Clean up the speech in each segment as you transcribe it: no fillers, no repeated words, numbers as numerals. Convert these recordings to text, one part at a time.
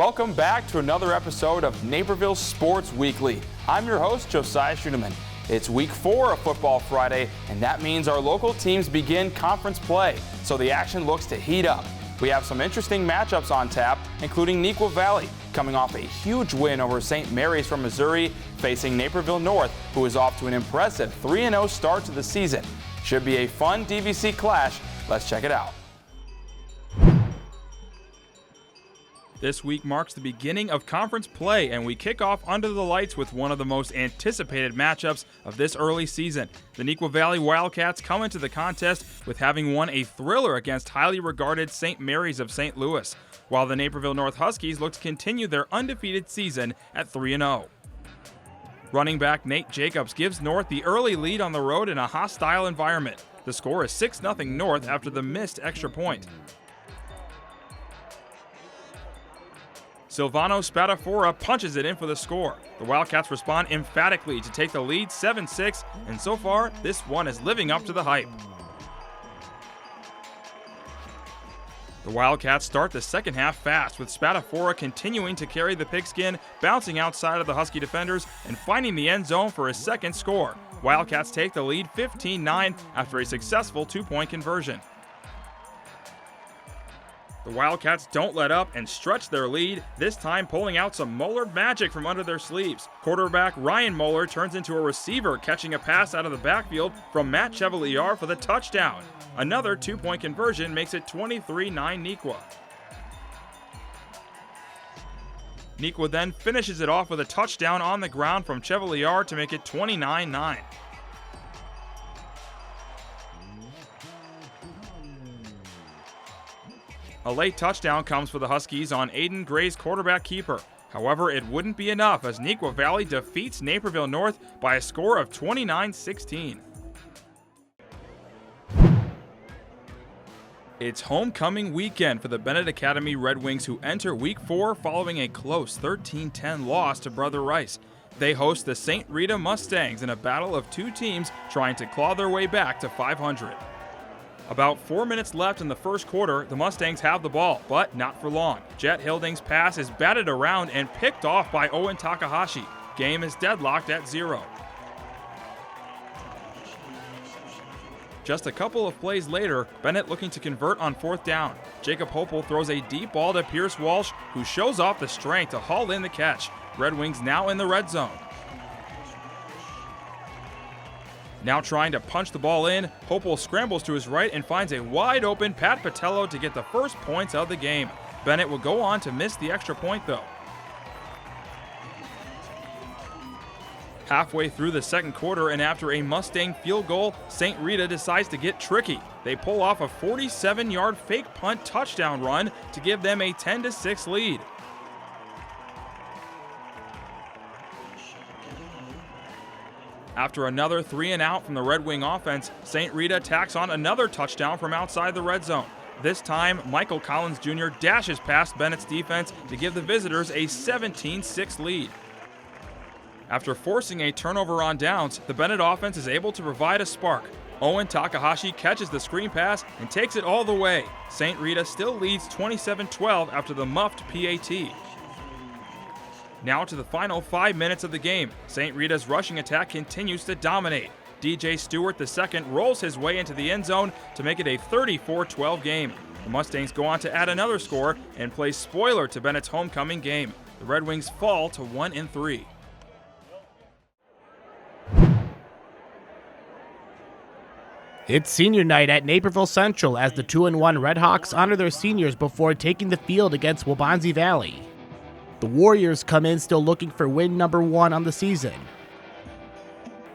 welcome back to another episode of Naperville Sports Weekly. I'm your host, Josiah Schuneman. It's week 4 of Football Friday, and that means our local teams begin conference play, so the action looks to heat up. We have some interesting matchups on tap, including Neuqua Valley, coming off a huge win over St. Mary's from Missouri, facing Naperville North, who is off to an impressive 3-0 start to the season. Should be a fun DVC clash. Let's check it out. This week marks the beginning of conference play, and we kick off under the lights with one of the most anticipated matchups of this early season. The Neuqua Valley Wildcats come into the contest with having won a thriller against highly regarded St. Mary's of St. Louis, while the Naperville North Huskies look to continue their undefeated season at 3-0. Running back Nate Jacobs gives North the early lead on the road in a hostile environment. The score is 6-0 North after the missed extra point. Silvano Spadafora punches it in for the score. The Wildcats respond emphatically to take the lead 7-6, and so far, this one is living up to the hype. The Wildcats start the second half fast, with Spadafora continuing to carry the pigskin, bouncing outside of the Husky defenders, and finding the end zone for his second score. Wildcats take the lead 15-9 after a successful 2-point conversion. The Wildcats don't let up and stretch their lead, this time pulling out some Moeller magic from under their sleeves. Quarterback Ryan Moeller turns into a receiver, catching a pass out of the backfield from Matt Chevalier for the touchdown. Another 2-point conversion makes it 23-9 Neuqua. Neuqua then finishes it off with a touchdown on the ground from Chevalier to make it 29-9. A late touchdown comes for the Huskies on Aiden Gray's quarterback keeper. However, it wouldn't be enough as Neuqua Valley defeats Naperville North by a score of 29-16. It's homecoming weekend for the Bennett Academy Red Wings, who enter Week 4 following a close 13-10 loss to Brother Rice. They host the St. Rita Mustangs in a battle of two teams trying to claw their way back to 500. About 4 minutes left in the first quarter, the Mustangs have the ball, but not for long. Jet Hilding's pass is batted around and picked off by Owen Takahashi. Game is deadlocked at 0. Just a couple of plays later, Bennett looking to convert on 4th down. Jacob Hopel throws a deep ball to Pierce Walsh, who shows off the strength to haul in the catch. Red Wings now in the red zone. Now trying to punch the ball in, Hopel scrambles to his right and finds a wide-open Pat Patello to get the first points of the game. Bennett will go on to miss the extra point, though. Halfway through the second quarter and after a Mustang field goal, St. Rita decides to get tricky. They pull off a 47-yard fake punt touchdown run to give them a 10-6 lead. After another 3-and-out from the Red Wing offense, St. Rita tacks on another touchdown from outside the red zone. This time, Michael Collins Jr. dashes past Bennett's defense to give the visitors a 17-6 lead. After forcing a turnover on downs, the Bennett offense is able to provide a spark. Owen Takahashi catches the screen pass and takes it all the way. St. Rita still leads 27-12 after the muffed PAT. Now to the final 5 minutes of the game. St. Rita's rushing attack continues to dominate. DJ Stewart II rolls his way into the end zone to make it a 34-12 game. The Mustangs go on to add another score and play spoiler to Bennett's homecoming game. The Red Wings fall to 1-3. It's senior night at Naperville Central as the 2-1 Redhawks honor their seniors before taking the field against Waubonsie Valley. The Warriors come in still looking for win number 1 on the season.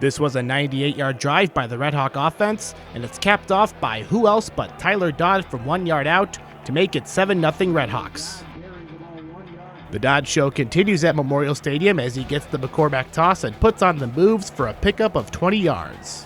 This was a 98-yard drive by the Red Hawk offense, and it's capped off by who else but Tyler Dodd from 1 yard out to make it 7-0 Redhawks. The Dodd show continues at Memorial Stadium as he gets the McCormack toss and puts on the moves for a pickup of 20 yards.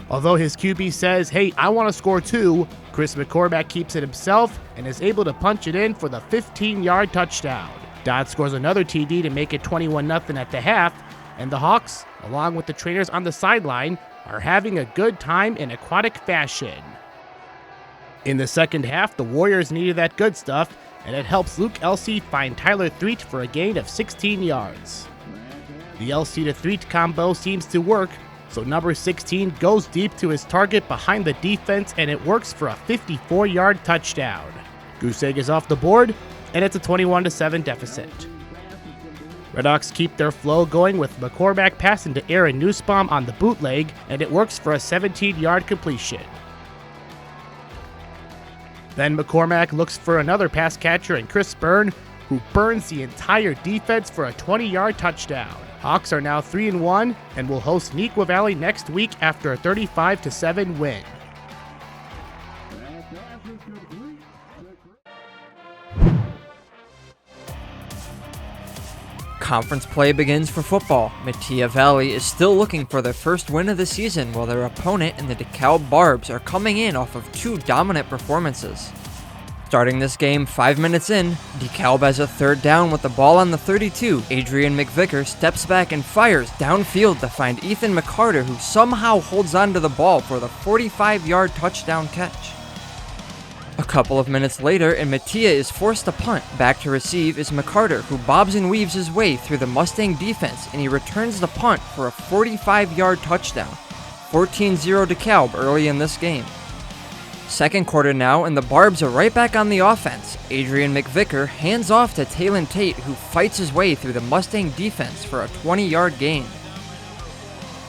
Although his QB says, "Hey, I want to score too," Chris McCormack keeps it himself and is able to punch it in for the 15-yard touchdown. Dodd scores another TD to make it 21-0 at the half, and the Hawks, along with the trainers on the sideline, are having a good time in aquatic fashion. In the second half, the Warriors needed that good stuff, and it helps Luke Elsey find Tyler Threet for a gain of 16 yards. The Elsey to Threet combo seems to work, so number 16 goes deep to his target behind the defense, and it works for a 54-yard touchdown. Goose Egg is off the board, and it's a 21-7 deficit. Redhawks keep their flow going with McCormack passing to Aaron Nussbaum on the bootleg, and it works for a 17-yard completion. Then McCormack looks for another pass catcher in Chris Byrne, who burns the entire defense for a 20-yard touchdown. Hawks are now 3-1 and will host Neuqua Valley next week after a 35-7 win. Conference play begins for football. Metea Valley is still looking for their first win of the season, while their opponent in the DeKalb Barbs are coming in off of two dominant performances. Starting this game 5 minutes in, DeKalb has a third down with the ball on the 32. Adrian McVicker steps back and fires downfield to find Ethan McCarter, who somehow holds on to the ball for the 45-yard touchdown catch. A couple of minutes later, and Metea is forced to punt. Back to receive is McCarter, who bobs and weaves his way through the Mustang defense, and he returns the punt for a 45-yard touchdown. 14-0 DeKalb early in this game. Second quarter now, and the Barbs are right back on the offense. Adrian McVicker hands off to Talon Tate, who fights his way through the Mustang defense for a 20-yard gain.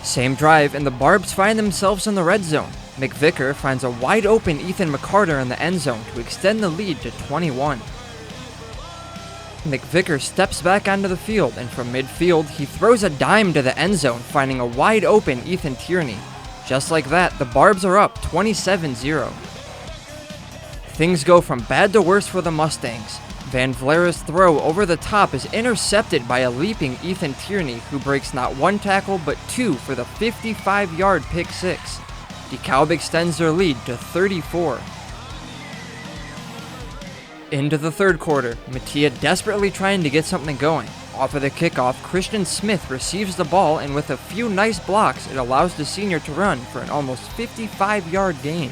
Same drive, and the Barbs find themselves in the red zone. McVicker finds a wide open Ethan McCarter in the end zone to extend the lead to 21. McVicker steps back onto the field, and from midfield, he throws a dime to the end zone, finding a wide open Ethan Tierney. Just like that, the Barbs are up 27-0. Things go from bad to worse for the Mustangs. Van Vlera's throw over the top is intercepted by a leaping Ethan Tierney, who breaks not one tackle but two for the 55-yard pick six. DeKalb extends their lead to 34. Into the third quarter, Metea desperately trying to get something going. Off of the kickoff, Christian Smith receives the ball, and with a few nice blocks, it allows the senior to run for an almost 55-yard gain.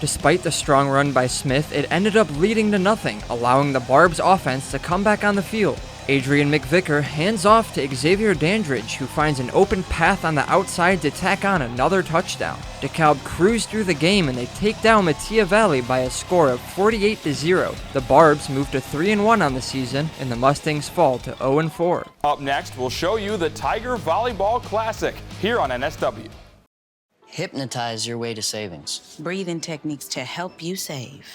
Despite the strong run by Smith, it ended up leading to nothing, allowing the Barbs offense to come back on the field. Adrian McVicker hands off to Xavier Dandridge, who finds an open path on the outside to tack on another touchdown. DeKalb cruise through the game, and they take down Metea Valley by a score of 48-0. The Barbs move to 3-1 on the season, and the Mustangs fall to 0-4. Up next, we'll show you the Tiger Volleyball Classic here on NSW. Hypnotize your way to savings. Breathing techniques to help you save.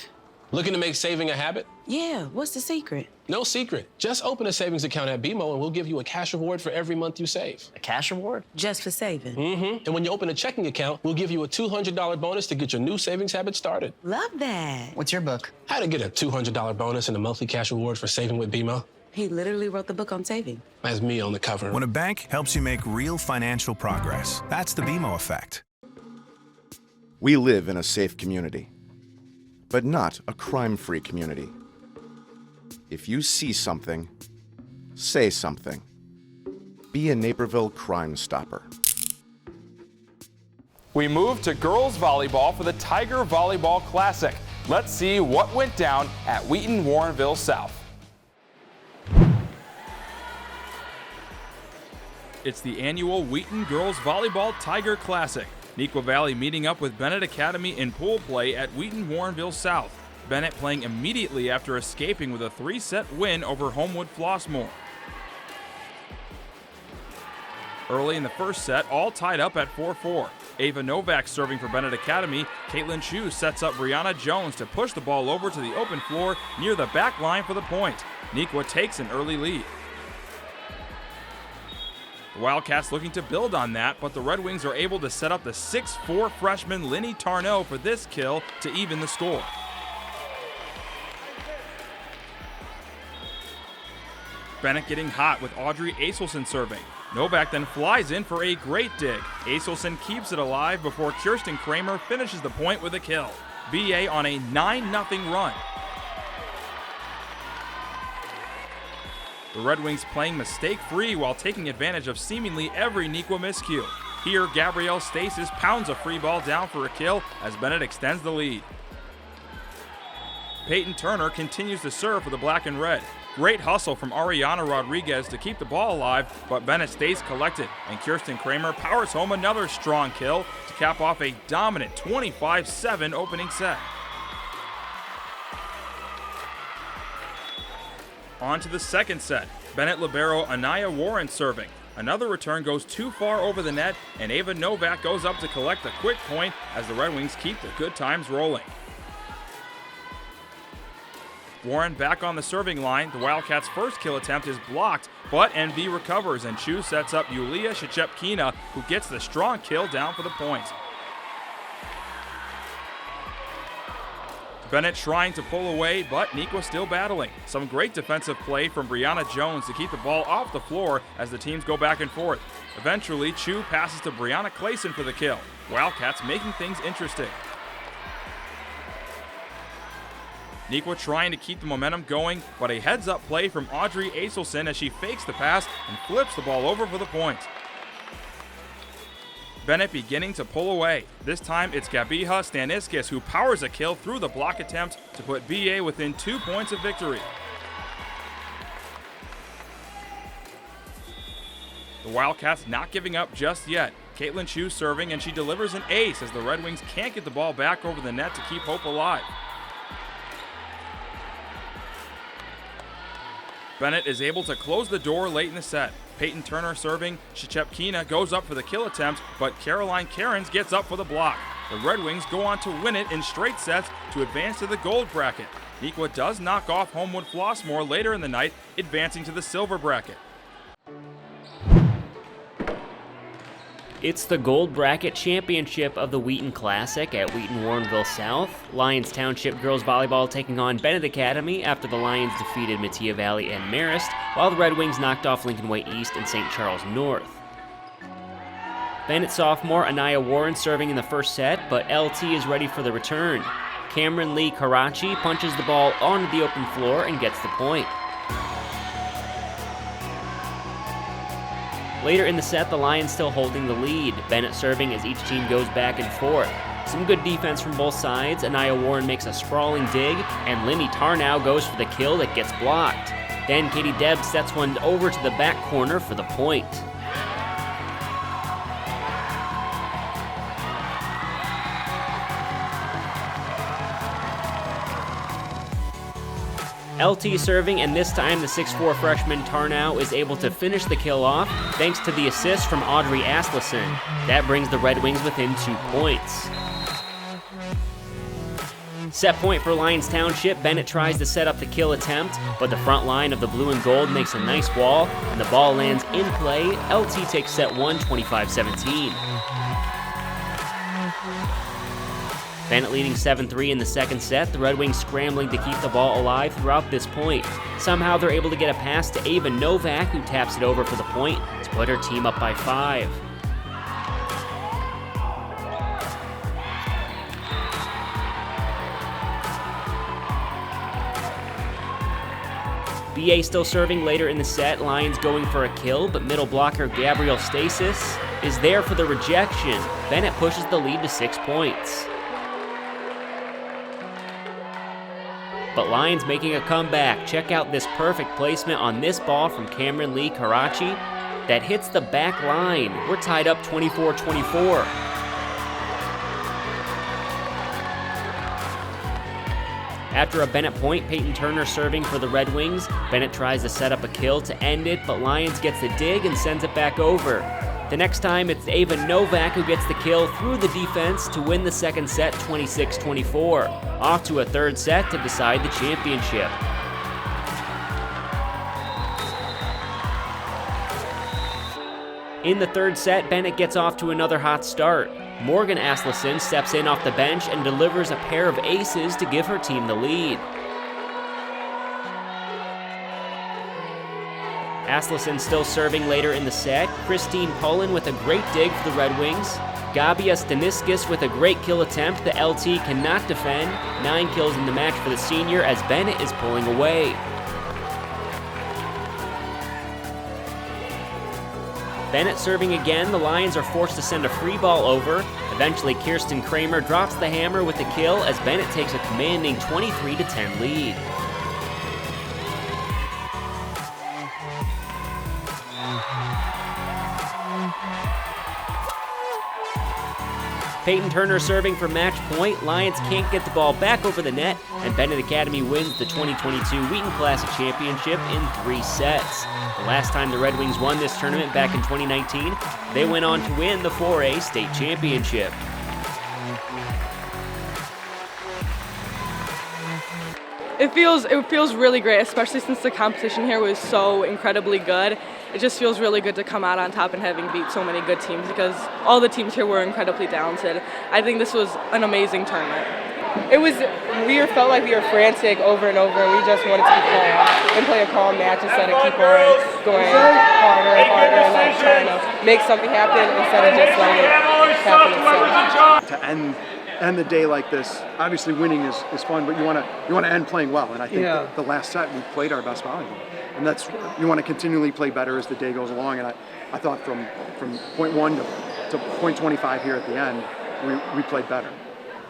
Looking to make saving a habit? Yeah, what's the secret? No secret. Just open a savings account at BMO and we'll give you a cash reward for every month you save. A cash reward? Just for saving. Mm-hmm. And when you open a checking account, we'll give you a $200 bonus to get your new savings habit started. Love that. What's your book? How to get a $200 bonus and a monthly cash reward for saving with BMO? He literally wrote the book on saving. That's me on the cover. When a bank helps you make real financial progress, that's the BMO effect. We live in a safe community, but not a crime-free community. If you see something, say something. Be a Naperville Crime Stopper. We move to girls volleyball for the Tiger Volleyball Classic. Let's see what went down at Wheaton Warrenville South. It's the annual Wheaton Girls Volleyball Tiger Classic. Neuqua Valley meeting up with Bennett Academy in pool play at Wheaton Warrenville South. Bennett playing immediately after escaping with a 3-set win over Homewood Flossmoor. Early in the first set, all tied up at 4-4. Ava Novak serving for Bennett Academy. Caitlin Chu sets up Brianna Jones to push the ball over to the open floor near the back line for the point. Neuqua takes an early lead. The Wildcats looking to build on that, but the Red Wings are able to set up the 6'4" freshman Linny Tarnot for this kill to even the score. Bennett getting hot with Audrey Aselson serving. Novak then flies in for a great dig. Aselson keeps it alive before Kirsten Kramer finishes the point with a kill. BA on a 9-0 run. The Red Wings playing mistake-free while taking advantage of seemingly every Neuqua miscue. Here, Gabrielle Stasis pounds a free ball down for a kill as Bennett extends the lead. Peyton Turner continues to serve for the black and red. Great hustle from Ariana Rodriguez to keep the ball alive, but Bennett stays collected, and Kirsten Kramer powers home another strong kill to cap off a dominant 25-7 opening set. On to the second set. Bennett libero Anaya Warren serving. Another return goes too far over the net, and Ava Novak goes up to collect a quick point as the Red Wings keep the good times rolling. Warren back on the serving line. The Wildcats' first kill attempt is blocked, but NV recovers, and Chu sets up Yulia Shchepkina, who gets the strong kill down for the point. Bennett trying to pull away, but Nequa still battling. Some great defensive play from Brianna Jones to keep the ball off the floor as the teams go back and forth. Eventually, Chu passes to Brianna Clayson for the kill. Wildcats making things interesting. Nequa trying to keep the momentum going, but a heads-up play from Audrey Aselson as she fakes the pass and flips the ball over for the point. Bennett beginning to pull away. This time it's Gabiha Staniskis who powers a kill through the block attempt to put BA within 2 points of victory. The Wildcats not giving up just yet. Caitlin Chu serving, and she delivers an ace as the Red Wings can't get the ball back over the net to keep hope alive. Bennett is able to close the door late in the set. Peyton Turner serving, Shchepkina goes up for the kill attempt, but Caroline Cairns gets up for the block. The Red Wings go on to win it in straight sets to advance to the gold bracket. Nequa does knock off Homewood Flossmoor later in the night, advancing to the silver bracket. It's the Gold Bracket Championship of the Wheaton Classic at Wheaton Warrenville South. Lions Township Girls Volleyball taking on Bennett Academy after the Lions defeated Metea Valley and Marist, while the Red Wings knocked off Lincoln Way East and St. Charles North. Bennett sophomore Anaya Warren serving in the first set, but LT is ready for the return. Cameron Lee Karachi punches the ball onto the open floor and gets the point. Later in the set, the Lions still holding the lead. Bennett serving as each team goes back and forth. Some good defense from both sides. Anaya Warren makes a sprawling dig, and Lindy Tarnow goes for the kill that gets blocked. Then Katie Debs sets one over to the back corner for the point. LT serving, and this time the 6'4 freshman Tarnow is able to finish the kill off thanks to the assist from Audrey Aslison. That brings the Red Wings within 2 points. Set point for Lions Township. Bennett tries to set up the kill attempt, but the front line of the blue and gold makes a nice wall, and the ball lands in play. LT takes set 1, 25-17. Bennett leading 7-3 in the second set. The Red Wings scrambling to keep the ball alive throughout this point. Somehow they're able to get a pass to Ava Novak, who taps it over for the point to put her team up by 5. BA still serving later in the set. Lions going for a kill, but middle blocker Gabrielle Stasis is there for the rejection. Bennett pushes the lead to 6 points. But Lions making a comeback. Check out this perfect placement on this ball from Cameron Lee Karachi that hits the back line. We're tied up 24-24. After a Bennett point, Peyton Turner serving for the Red Wings. Bennett tries to set up a kill to end it, but Lions gets the dig and sends it back over. The next time, it's Ava Novak who gets the kill through the defense to win the second set 26-24. Off to a third set to decide the championship. In the third set, Bennett gets off to another hot start. Morgan Aslison steps in off the bench and delivers a pair of aces to give her team the lead. Aslison still serving later in the set. Christine Pullen with a great dig for the Red Wings. Gabia Staniskis with a great kill attempt. The LT cannot defend. 9 kills in the match for the senior as Bennett is pulling away. Bennett serving again, the Lions are forced to send a free ball over. Eventually, Kirsten Kramer drops the hammer with the kill as Bennett takes a commanding 23-10 lead. Peyton Turner serving for match point. Lions can't get the ball back over the net, and Bennett Academy wins the 2022 Wheaton Classic Championship in 3 sets. The last time the Red Wings won this tournament back in 2019, they went on to win the 4A state championship. It feels really great, especially since the competition here was so incredibly good. It just feels really good to come out on top and having beat so many good teams because all the teams here were incredibly talented. I think this was an amazing tournament. We felt like we were frantic over and over, and we just wanted to be calm and play a calm match instead of keep on going harder and harder and like trying to make something happen instead of just letting it happen itself. To end the day like this, obviously winning is fun, but you want to end playing well. And I think the last set we played our best volleyball, and that's you want to continually play better as the day goes along. And I thought from point 1 to point 25 here at the end, we played better.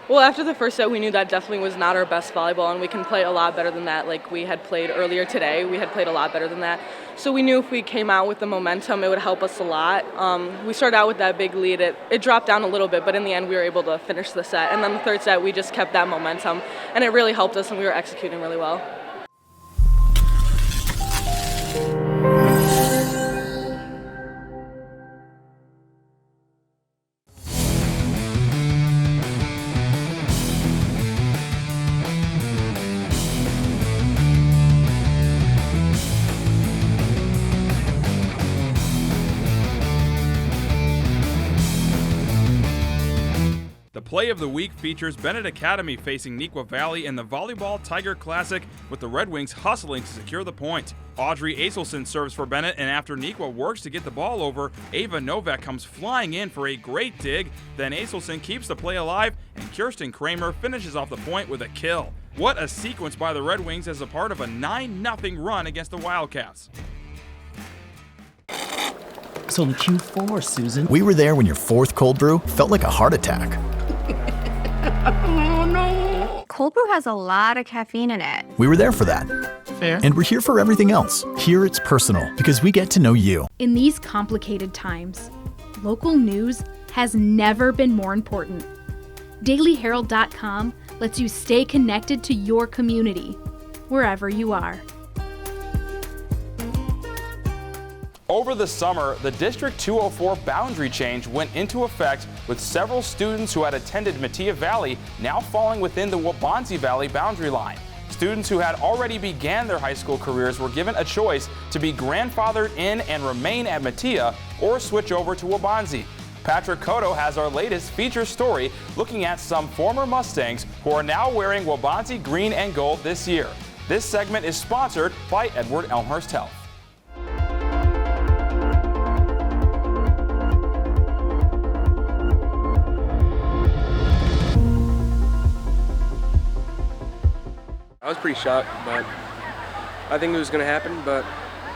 Well, after the first set, we knew that definitely was not our best volleyball, and we can play a lot better than that. Like we had played earlier today, we had played a lot better than that. So we knew if we came out with the momentum, it would help us a lot. We started out with that big lead. It dropped down a little bit, but in the end, we were able to finish the set. And then the third set, we just kept that momentum, and it really helped us, and we were executing really well. The play of the week features Bennett Academy facing Neuqua Valley in the Volleyball Tiger Classic, with the Red Wings hustling to secure the point. Audrey Aselson serves for Bennett, and after Neuqua works to get the ball over, Ava Novak comes flying in for a great dig. Then Aselson keeps the play alive, and Kirsten Kramer finishes off the point with a kill. What a sequence by the Red Wings as a part of a 9-0 run against the Wildcats. So the Q4, Susan. We were there when your 4th cold brew felt like a heart attack. Oh, no. Cold brew has a lot of caffeine in it. We were there for that. Fair. And we're here for everything else. Here it's personal because we get to know you. In these complicated times, local news has never been more important. DailyHerald.com lets you stay connected to your community, wherever you are. Over the summer, the District 204 boundary change went into effect, with several students who had attended Metea Valley now falling within the Waubonsie Valley boundary line. Students who had already began their high school careers were given a choice to be grandfathered in and remain at Metea or switch over to Waubonsie. Patrick Cotto has our latest feature story looking at some former Mustangs who are now wearing Waubonsie green and gold this year. This segment is sponsored by Edward Elmhurst Health. I was pretty shocked, but I think it was going to happen, but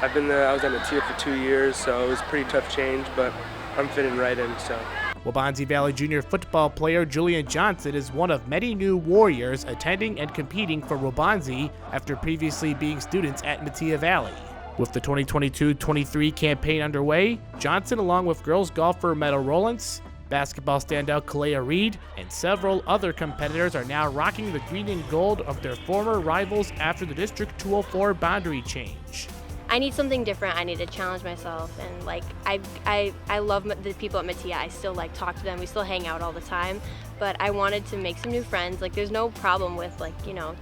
I was at Metea for 2 years, so it was a pretty tough change, but I'm fitting right in, so. Waubonsie Valley junior football player Julian Johnson is one of many new Warriors attending and competing for Waubonsie after previously being students at Metea Valley. With the 2022-23 campaign underway, Johnson, along with girls golfer Meadow Rollins, basketball standout Kalea Reed, and several other competitors are now rocking the green and gold of their former rivals after the District 204 boundary change. I need something different. I need to challenge myself, and like I love the people at Metea. I still talk to them. We still hang out all the time, but I wanted to make some new friends. There's no problem with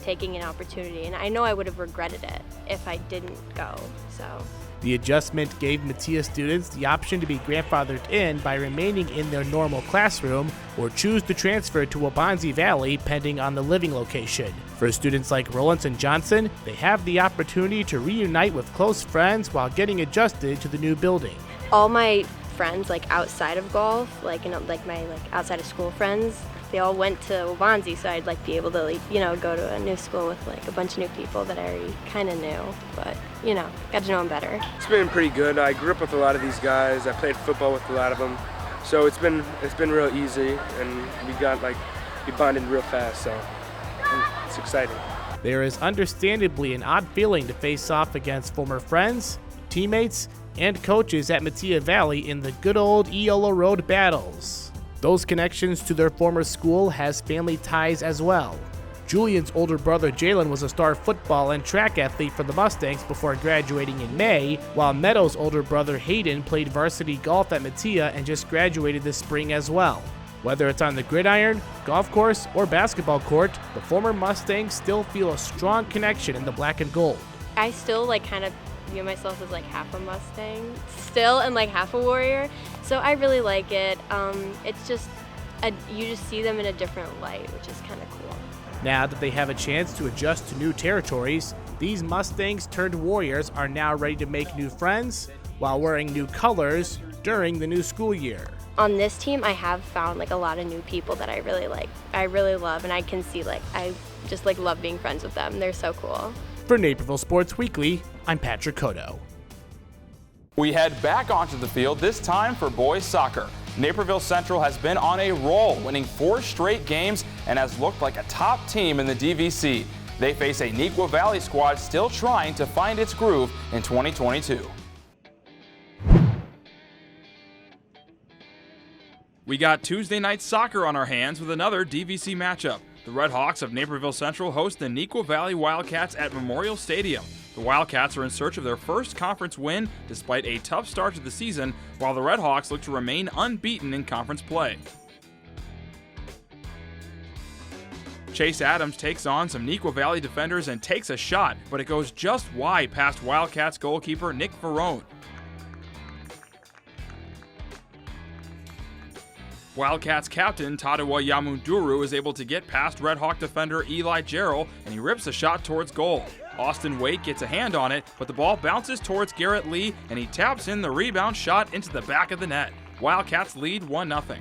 taking an opportunity, and I know I would have regretted it if I didn't go. So. The adjustment gave Metea students the option to be grandfathered in by remaining in their normal classroom or choose to transfer to Waubonsie Valley pending on the living location. For students like Rollins and Johnson, they have the opportunity to reunite with close friends while getting adjusted to the new building. All my friends outside of golf, my outside of school friends, they all went to Waubonsie, so I'd like be able to, like, you know, go to a new school with like a bunch of new people that I already kind of knew, but you know, got to know them better. It's been pretty good. I grew up with a lot of these guys. I played football with a lot of them, so it's been real easy, and we bonded real fast, so it's exciting. There is understandably an odd feeling to face off against former friends, teammates, and coaches at Metea Valley in the good old Eola Road battles. Those connections to their former school has family ties as well. Julian's older brother Jalen was a star football and track athlete for the Mustangs before graduating in May, while Meadows' older brother Hayden played varsity golf at Metea and just graduated this spring as well. Whether it's on the gridiron, golf course, or basketball court, the former Mustangs still feel a strong connection in the black and gold. I still like kind of view myself as like half a Mustang still and like half a Warrior, so I really like it. It's just you just see them in a different light, which is kind of cool. Now that they have a chance to adjust to new territories, these Mustangs turned Warriors are now ready to make new friends while wearing new colors during the new school year. On this team, I have found like a lot of new people that I really like. I really love, and I can see like I just like love being friends with them. They're so cool. For Naperville Sports Weekly, I'm Patrick Cotto. We head back onto the field, this time for boys soccer. Naperville Central has been on a roll, winning 4 straight games and has looked like a top team in the DVC. They face a Neuqua Valley squad still trying to find its groove in 2022. We got Tuesday night soccer on our hands with another DVC matchup. The Red Hawks of Naperville Central host the Neuqua Valley Wildcats at Memorial Stadium. The Wildcats are in search of their first conference win despite a tough start to the season, while the Red Hawks look to remain unbeaten in conference play. Chase Adams takes on some Neuqua Valley defenders and takes a shot, but it goes just wide past Wildcats goalkeeper Nick Ferrone. Wildcats captain Tadawa Yamunduru is able to get past Red Hawk defender Eli Jarrell, and he rips a shot towards goal. Austin Waite gets a hand on it, but the ball bounces towards Garrett Lee, and he taps in the rebound shot into the back of the net. Wildcats lead 1-0.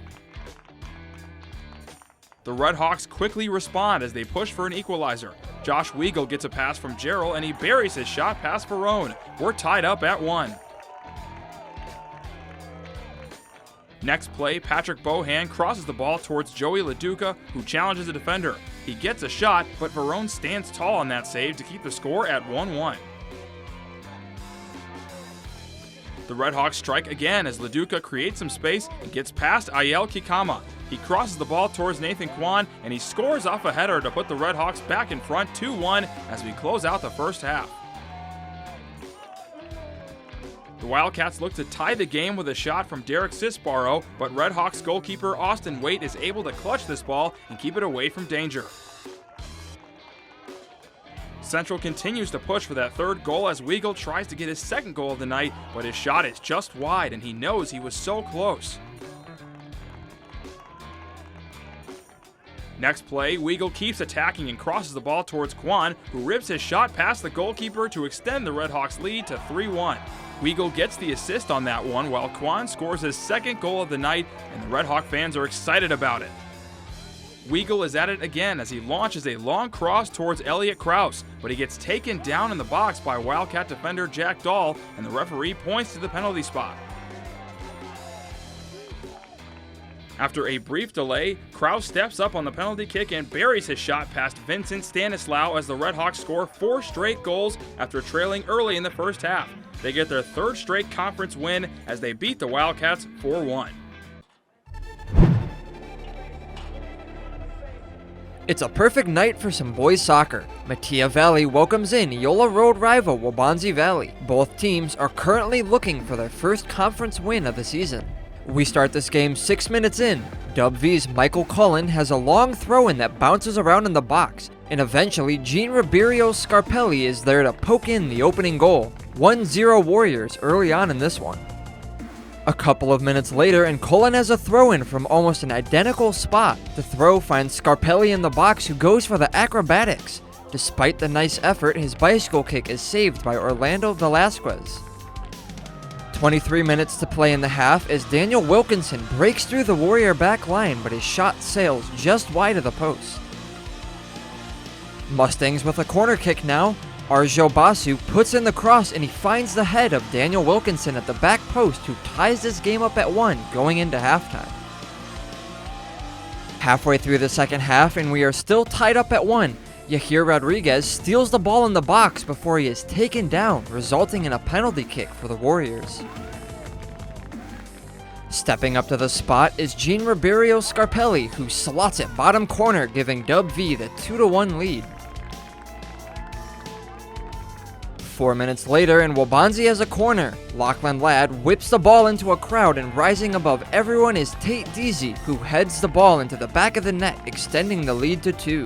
The Red Hawks quickly respond as they push for an equalizer. Josh Weigel gets a pass from Jarrell, and he buries his shot past Ferrone. We're tied up at 1. Next play, Patrick Bohan crosses the ball towards Joey LaDuca, who challenges a defender. He gets a shot, but Verone stands tall on that save to keep the score at 1-1. The Red Hawks strike again as LaDuca creates some space and gets past Ayel Kikama. He crosses the ball towards Nathan Kwan, and he scores off a header to put the Red Hawks back in front 2-1 as we close out the first half. The Wildcats look to tie the game with a shot from Derek Sisbaro, but Red Hawks goalkeeper Austin Waite is able to clutch this ball and keep it away from danger. Central continues to push for that third goal as Weigel tries to get his second goal of the night, but his shot is just wide and he knows he was so close. Next play, Weigel keeps attacking and crosses the ball towards Kwan, who rips his shot past the goalkeeper to extend the Red Hawks lead to 3-1. Weigel gets the assist on that one while Kwan scores his second goal of the night, and the Red Hawk fans are excited about it. Weigel is at it again as he launches a long cross towards Elliot Krause, but he gets taken down in the box by Wildcat defender Jack Dahl, and the referee points to the penalty spot. After a brief delay, Krause steps up on the penalty kick and buries his shot past Vincent Stanislaw as the Red Hawks score 4 straight goals after trailing early in the first half. They get their 3rd straight conference win as they beat the Wildcats 4-1. It's a perfect night for some boys soccer. Metea Valley welcomes in Eola Road rival Waubonsie Valley. Both teams are currently looking for their first conference win of the season. We start this game 6 minutes in. Dub V's Michael Cullen has a long throw-in that bounces around in the box, and eventually Gene Ribeiro Scarpelli is there to poke in the opening goal. 1-0 Warriors early on in this one. A couple of minutes later, and Cullen has a throw-in from almost an identical spot. The throw finds Scarpelli in the box, who goes for the acrobatics. Despite the nice effort, his bicycle kick is saved by Orlando Velasquez. 23 minutes to play in the half as Daniel Wilkinson breaks through the Warrior back line, but his shot sails just wide of the post. Mustangs with a corner kick now. Arjo Basu puts in the cross and he finds the head of Daniel Wilkinson at the back post, who ties this game up at 1 going into halftime. Halfway through the second half and we are still tied up at 1. Yahir Rodriguez steals the ball in the box before he is taken down, resulting in a penalty kick for the Warriors. Stepping up to the spot is Gene Ribeiro Scarpelli, who slots it bottom corner, giving Dub V the 2-1 lead. 4 minutes later, and Wabanzi has a corner. Lachlan Ladd whips the ball into a crowd, and rising above everyone is Tate Deasy, who heads the ball into the back of the net, extending the lead to 2.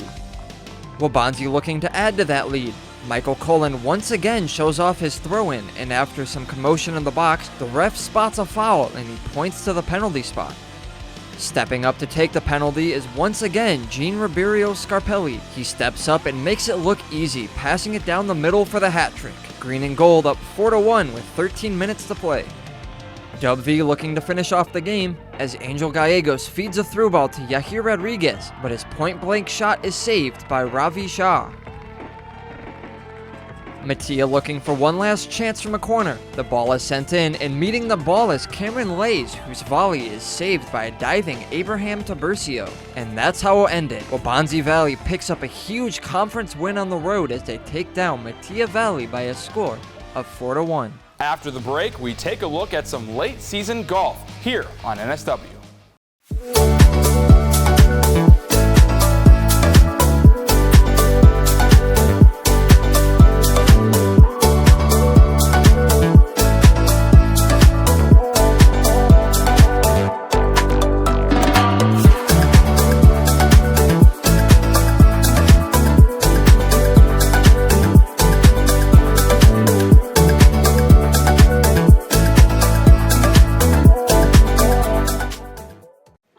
Wabanzi looking to add to that lead. Michael Cullen once again shows off his throw-in, and after some commotion in the box, the ref spots a foul and he points to the penalty spot. Stepping up to take the penalty is once again Gene Ribeiro Scarpelli. He steps up and makes it look easy, passing it down the middle for the hat trick. Green and gold up 4-1 with 13 minutes to play. Dub V looking to finish off the game as Angel Gallegos feeds a through ball to Yahir Rodriguez, but his point-blank shot is saved by Ravi Shah. Mattia looking for one last chance from a corner. The ball is sent in, and meeting the ball is Cameron Lays, whose volley is saved by a diving Abraham Tabercio. And that's how we'll end it. Wabanzi Valley picks up a huge conference win on the road as they take down Mattia Valley by a score of 4-1. After the break, we take a look at some late season golf here on NSW.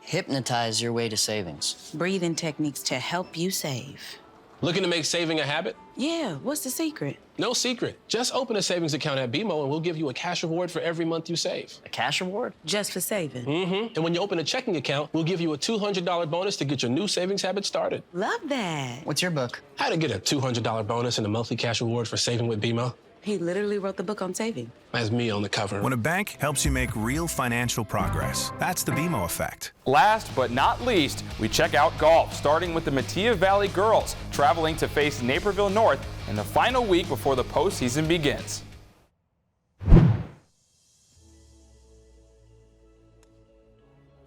Hypnotize your way to savings. Breathing techniques to help you save. Looking to make saving a habit? Yeah, what's the secret? No secret. Just open a savings account at BMO and we'll give you a cash reward for every month you save. A cash reward? Just for saving? Mm-hmm. And when you open a checking account, we'll give you a $200 bonus to get your new savings habit started. Love that. What's your book? How to get a $200 bonus and a monthly cash reward for saving with BMO. He literally wrote the book on saving. That's me on the cover. When a bank helps you make real financial progress, that's the BMO effect. Last but not least, we check out golf, starting with the Mattia Valley girls, traveling to face Naperville North in the final week before the postseason begins.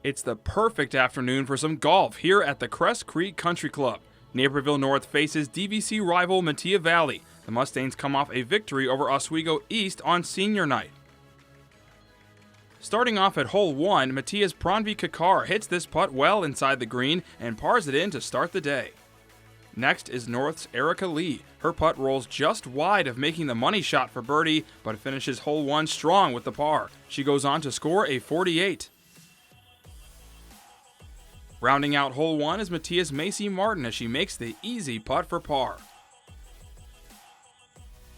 It's the perfect afternoon for some golf here at the Crest Creek Country Club. Naperville North faces DVC rival Mattia Valley. The Mustangs come off a victory over Oswego East on senior night. Starting off at hole 1, Mattia's Pranvi Kakar hits this putt well inside the green and pars it in to start the day. Next is North's Erica Lee. Her putt rolls just wide of making the money shot for birdie, but finishes hole 1 strong with the par. She goes on to score a 48. Rounding out hole 1 is Mattia's Macy Martin as she makes the easy putt for par.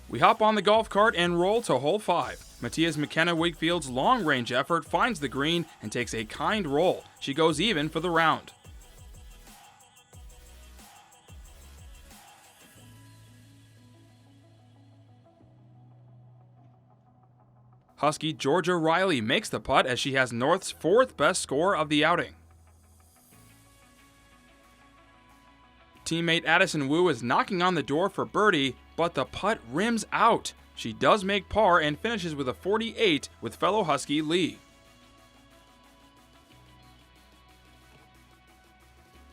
We hop on the golf cart and roll to hole 5. Mattia's McKenna Wigfield's long-range effort finds the green and takes a kind roll. She goes even for the round. Husky Georgia Riley makes the putt as she has North's 4th best score of the outing. Teammate Addison Wu is knocking on the door for birdie, but the putt rims out. She does make par and finishes with a 48 with fellow Husky Lee.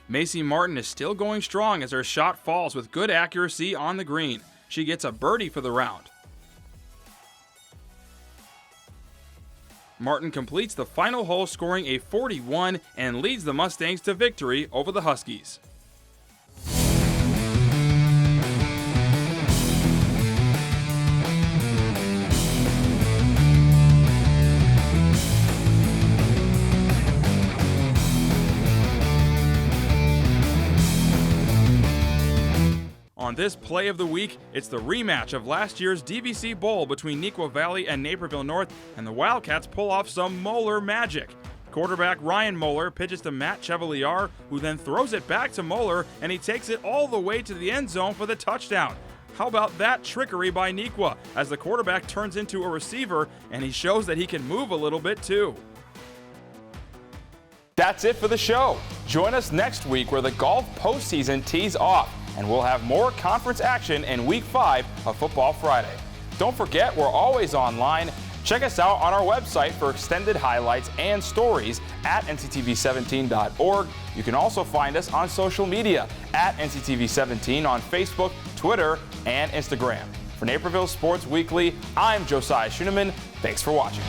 Macy Martin is still going strong as her shot falls with good accuracy on the green. She gets a birdie for the round. Martin completes the final hole scoring a 41 and leads the Mustangs to victory over the Huskies. On this play of the week, it's the rematch of last year's DVC Bowl between Neuqua Valley and Naperville North, and the Wildcats pull off some Moeller magic. Quarterback Ryan Moeller pitches to Matt Chevalier, who then throws it back to Moeller, and he takes it all the way to the end zone for the touchdown. How about that trickery by Neuqua, as the quarterback turns into a receiver, and he shows that he can move a little bit too. That's it for the show. Join us next week where the golf postseason tees off, and we'll have more conference action in Week 5 of Football Friday. Don't forget, we're always online. Check us out on our website for extended highlights and stories at nctv17.org. You can also find us on social media at nctv17 on Facebook, Twitter, and Instagram. For Naperville Sports Weekly, I'm Josiah Schuneman. Thanks for watching.